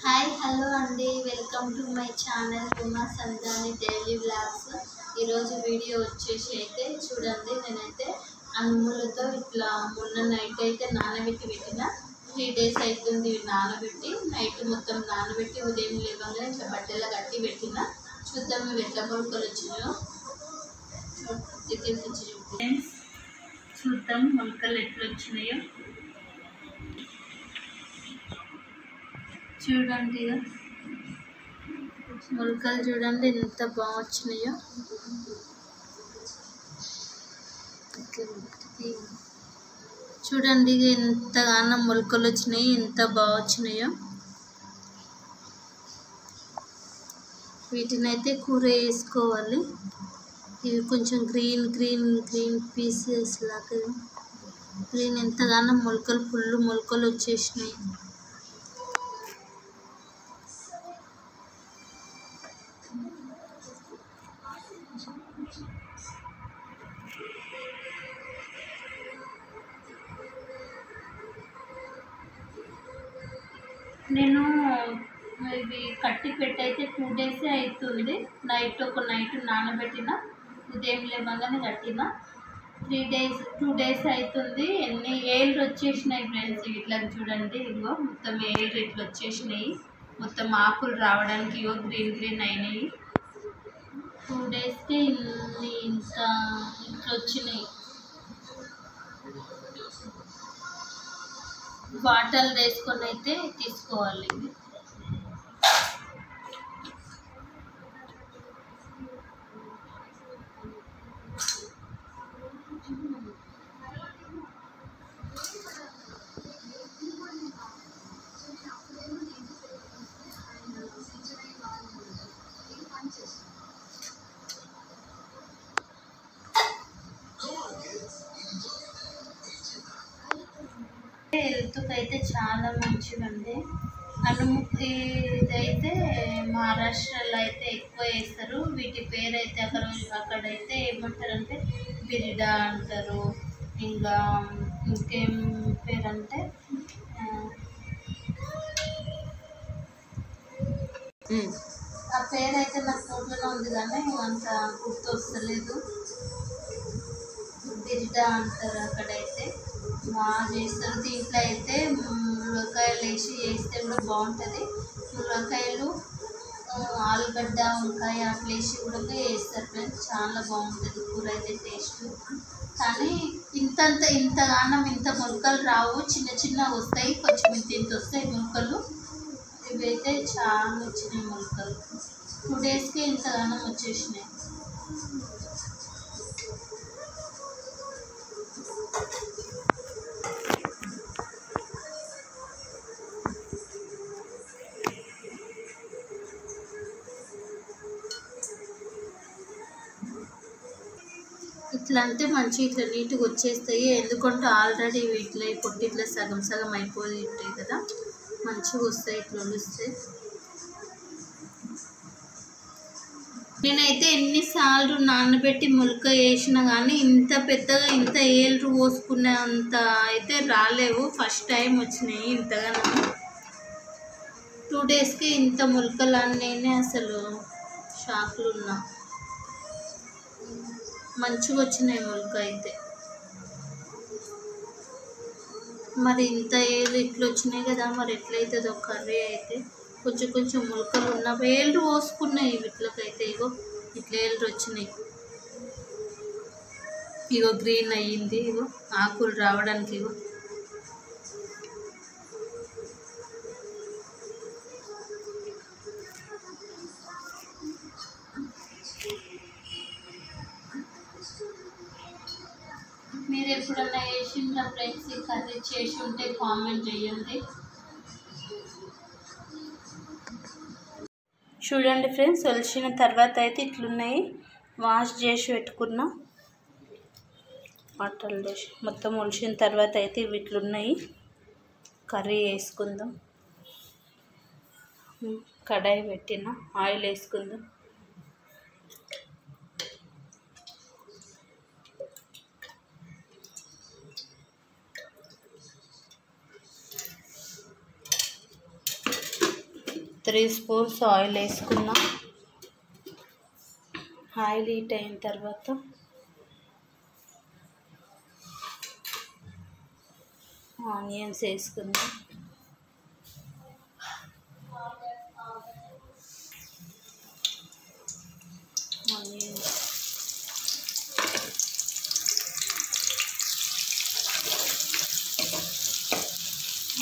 Hi hello అండి, welcome to my channel Uma Sanjani daily vlogs. ఈరోజు video వచ్చేసి అయితే చూడండి, నేనైతే అనుములతో ఇట్లా మొన్న నైట్ అయితే నానబెట్టి పెట్టిన 3 days అవుతుంది. నానబెట్టి నైట్ మొత్తం నానబెట్టి ఉదయం లేవగానే ఇట్లా బట్టెలా కట్టి పెట్టిన. చూద్దాం ఇవి ఎట్లా మొలకలు వచ్చినాయో. ఫ్రెండ్స్ చూద్దాం మొలకలు ఎట్లా వచ్చినాయో. చూడండి మొలకలు చూడండి ఎంత బాగా వచ్చినాయో. చూడండి ఎంతగానో మొలకలు వచ్చినాయి, ఎంత బాగా వచ్చినాయో. వీటినైతే కూర వేసుకోవాలి. ఇవి కొంచెం గ్రీన్ గ్రీన్ గ్రీన్ పీసెస్ లాగా గ్రీన్, ఎంతగానో మొలకలు ఫుల్ మొలకలు వచ్చేసినాయి. నేను ఇవి కట్టి పెట్టయితే 2 days అవుతుంది. ఒక నైట్ నానబెట్టిన, ఉదయం లేవగానే కట్టిన. 2 days అవుతుంది. ఎన్ని ఏళ్ళు వచ్చేసినాయి ఫ్రెండ్స్. ఇట్లా చూడండి, ఇగో మొత్తం ఏళ్ళు ఇట్లా వచ్చేసినాయి. మొత్తం ఆకులు రావడానికి ఇగో గ్రీన్ గ్రీన్ అయినాయి. 2 daysకి ఇట్లా వచ్చినాయి. వాటర్ వేసుకొని అయితే తీసుకోవాలి. హెల్త్కి అయితే చాలా మంచిదండి. ఇదైతే మహారాష్ట్రలో అయితే ఎక్కువ వేస్తారు. వీటి పేరు అయితే అక్కడైతే ఏమంటారంటే బిరిడా అంటారు. ఇంకా ఇంకేం పేరు అంటే ఆ పేరు అయితే నాకు నోట్లోనే ఉంది కానీ అంత గుర్తు వస్తలేదు. బిరిడా అంటారు అక్కడైతే. బాగా చేస్తారు. దీంట్లో అయితే మునక్కాయలు వేసి చేస్తే కూడా బాగుంటుంది. మునక్కాయలు, ఆలుగడ్డ, వంకాయ అట్లా వేసి కూడా వేస్తారు ఫ్రెండ్స్. చాలా బాగుంటుంది కూర అయితే టేస్ట్. కానీ ఇంతగానం ఇంత మొలకలు రావు, చిన్న చిన్న వస్తాయి. కొంచెం ఇంత వస్తాయి మొలకలు. ఇవైతే చాలా వచ్చినాయి మొలకలు. 2 daysకి ఇంతగానం వచ్చేసినాయి. ఇట్లా అంటే మంచిగా ఇట్లా నీట్గా వచ్చేస్తాయి. ఎందుకంటే ఆల్రెడీ ఇట్లా పొట్టి ఇట్లా సగం సగం అయిపోయి ఉంటాయి కదా, మంచిగా వస్తాయి ఇట్లా వస్తే. నేనైతే ఎన్నిసార్లు నానబెట్టి మొలక వేసినా కానీ ఇంత పెద్దగా ఇంత ఏళ్ళు పోసుకునే అంత అయితే రాలేవు. ఫస్ట్ టైం వచ్చినాయి ఇంతగా. 2 daysకి ఇంత మొలకలు అని నేనే అసలు షాక్లో ఉన్నా. మంచిగా వచ్చినాయి మొలక అయితే. మరి ఇంత ఏళ్ళు ఇట్లా వచ్చినాయి కదా, మరి ఎట్లయితుందో కర్రీ అయితే. కొంచెం కొంచెం మొలకలు ఉన్న ఏళ్ళు పోసుకున్నాయి వీటికైతే. ఇగో ఇట్లా ఏళ్ళు వచ్చినాయి. ఇగో గ్రీన్ అయ్యింది. ఇగో ఆకులు రావడానికి ఇగో. మీరు ఎప్పుడన్నా వేసిన ఫ్రెండ్స్ కర్రీ చేసి ఉంటే కామెంట్ చేయండి. చూడండి ఫ్రెండ్స్, ఒలిచిన తర్వాత అయితే ఇట్లున్నాయి. వాష్ చేసి పెట్టుకున్నా వాటర్ వేసి మొత్తం ఒలిచిన తర్వాత అయితే ఇవి ఇట్లున్నాయి. కర్రీ వేసుకుందాం. కడాయి పెట్టిన, ఆయిల్ వేసుకుందాం. 3 స్పూన్స్ ఆయిల్ వేసుకున్నా. ఆయిల్ హీట్ అయిన తర్వాత ఆనియన్స్ వేసుకుందాం.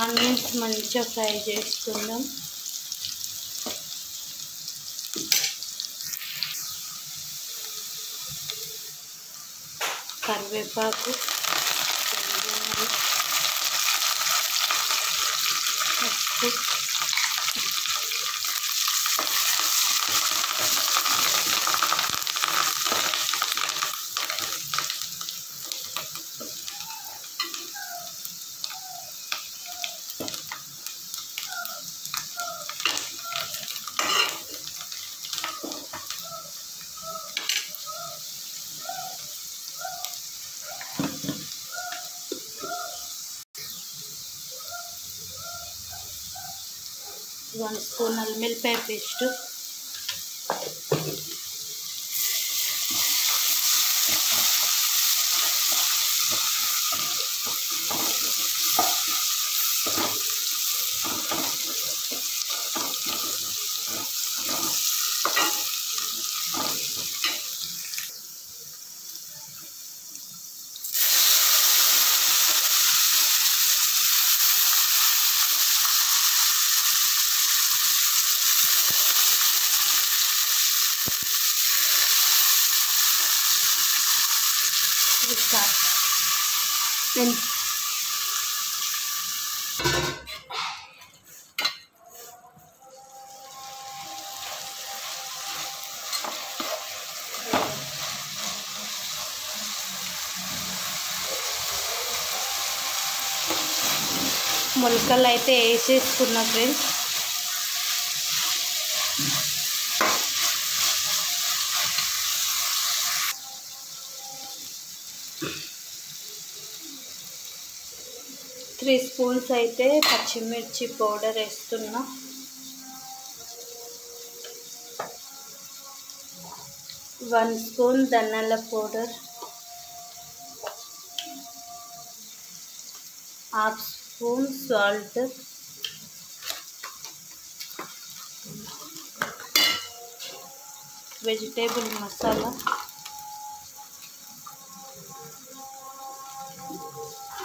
ఆనియన్స్ మంచిగా ఫ్రై చేసుకుందాం. కరివేపాకు, పసుపు, వన్ స్పూన్ అల్లం వెల్లిపాయ పేస్ట్, మొలకలు అయితే వేసేసుకున్నా ఫ్రెండ్స్. త్రీ స్పూన్స్ అయితే పచ్చిమిర్చి పౌడర్ వేస్తున్నా. 1 స్పూన్ ధనియాల powder, 1/2 spoon salt, vegetable masala,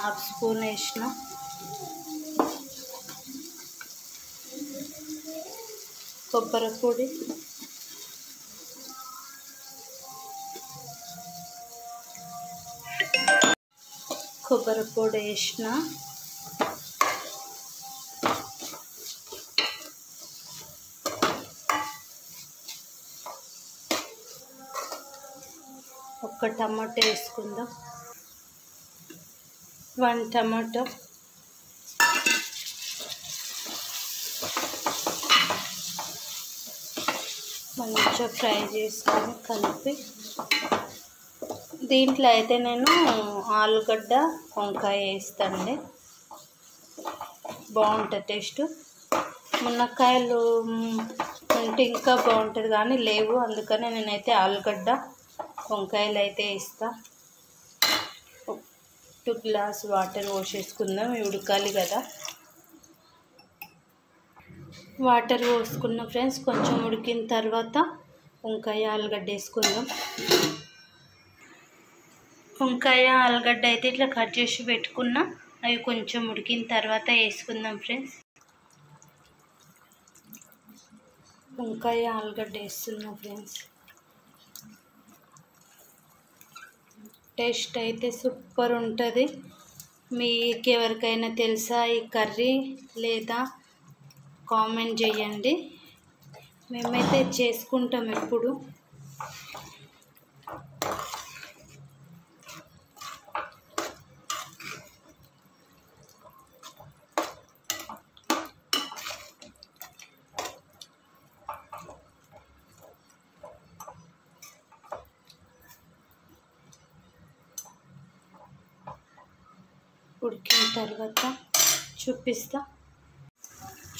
1/2 spoon వేసిన. కొబ్బరి పొడి, వేసిన. ఒక టమాటో వేసుకుందాం. 1 టమాటో, మంచిగా ఫ్రై చేసుకొని కలిపి, దీంట్లో అయితే నేను ఆలుగడ్డ వంకాయ వేస్తానండి, బాగుంటుంది టేస్ట్. మునక్కాయలు ఉంటే ఇంకా బాగుంటుంది కానీ లేవు, అందుకనే నేనైతే ఆలుగడ్డ వంకాయలు అయితే వేస్తా. 2 గ్లాస్ వాటర్ పోసేసుకుందాం, ఉడకాలి కదా. వాటర్ పోసుకున్న ఫ్రెండ్స్, కొంచెం ఉడికిన తర్వాత వంకాయ ఆలుగడ్డ వేసుకుందాం. వంకాయ ఆలుగడ్డ అయితే ఇట్లా కట్ చేసి పెట్టుకున్నా, అవి కొంచెం ఉడికిన తర్వాత వేసుకుందాం ఫ్రెండ్స్. వంకాయ ఆలుగడ్డ వేస్తున్నా ఫ్రెండ్స్. టేస్ట్ అయితే సూపర్ ఉంటుంది. మీకు ఎవరికైనా తెలుసా ఈ కర్రీ లేదా కామెంట్ చేయండి. మేమైతే చేసుకుంటాం ఎప్పుడు. ఉడికిన తర్వాత చూపిస్తా.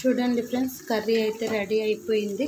చూడండి ఫ్రెండ్స్, కర్రీ అయితే రెడీ అయిపోయింది.